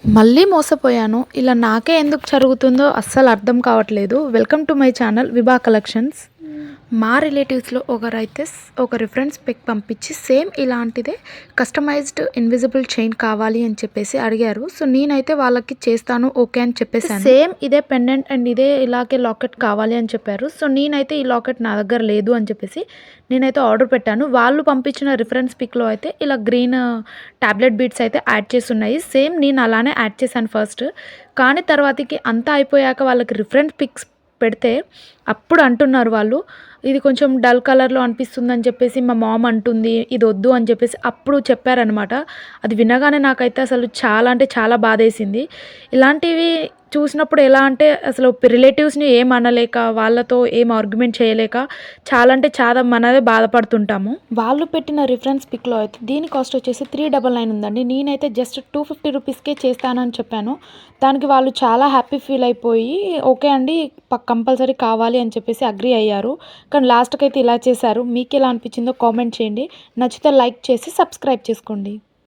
మళ్ళీ మోసపోయాను. ఇలా నాకే ఎందుకు జరుగుతుందో అస్సలు అర్థం కావట్లేదు. Welcome to my channel Vibha collections. మా రిలేటివ్స్‌లో ఒకరైతే ఒక రిఫరెన్స్ పిక్ పంపించి సేమ్ ఇలాంటిదే కస్టమైజ్డ్ ఇన్విజిబుల్ చైన్ కావాలి అని చెప్పేసి అడిగారు. సో, నేనైతే వాళ్ళకి చేస్తాను ఓకే అని చెప్పేసాను. సేమ్ ఇదే పెండెంట్ అండ్ ఇదే ఇలాగే లాకెట్ కావాలి అని చెప్పారు. సో, నేనైతే ఈ లాకెట్ నా దగ్గర లేదు అని చెప్పేసి నేనైతే ఆర్డర్ పెట్టాను. వాళ్ళు పంపించిన రిఫరెన్స్ పిక్‌లో అయితే ఇలా గ్రీన్ టాబ్లెట్ బీడ్స్ అయితే యాడ్ చేసున్నాయి. సేమ్ నేను అలానే యాడ్ చేశాను ఫస్ట్. కానీ తర్వాతకి అంతా అయిపోయాక వాళ్ళకి రిఫరెన్స్ పిక్స్ పెడితే అప్పుడు అంటున్నారు వాళ్ళు, ఇది కొంచెం డల్ కలర్‌లో అనిపిస్తుందని చెప్పేసి మా మామ్ అంటుంది. ఇదొద్దు అని చెప్పేసి అప్పుడు చెప్పారనమాట. అది వినగానే నాకైతే అసలు చాలా అంటే చాలా బాధేసింది. ఇలాంటివి చూసినప్పుడు ఎలా అంటే అసలు రిలేటివ్స్‌ని ఏం అనలేక, వాళ్ళతో ఏం ఆర్గ్యుమెంట్ చేయలేక చాలా అంటే చాలా మనమే బాధపడుతుంటాము. వాళ్ళు పెట్టిన రిఫరెన్స్ పిక్‌లో అయితే దీని కాస్ట్ వచ్చేసి 399 ఉందండి. నేనైతే జస్ట్ 250 రూపీస్‌కే చేస్తానని చెప్పాను. దానికి వాళ్ళు చాలా హ్యాపీ ఫీల్ అయిపోయి ఓకే అండి కంపల్సరీ కావాలి అని చెప్పేసి అగ్రీ అయ్యారు. కానీ లాస్ట్‌కైతే ఇలా చేశారు. మీకెలా అనిపించిందో కామెంట్ చేయండి. నచ్చితే లైక్ చేసి సబ్స్క్రైబ్ చేసుకోండి.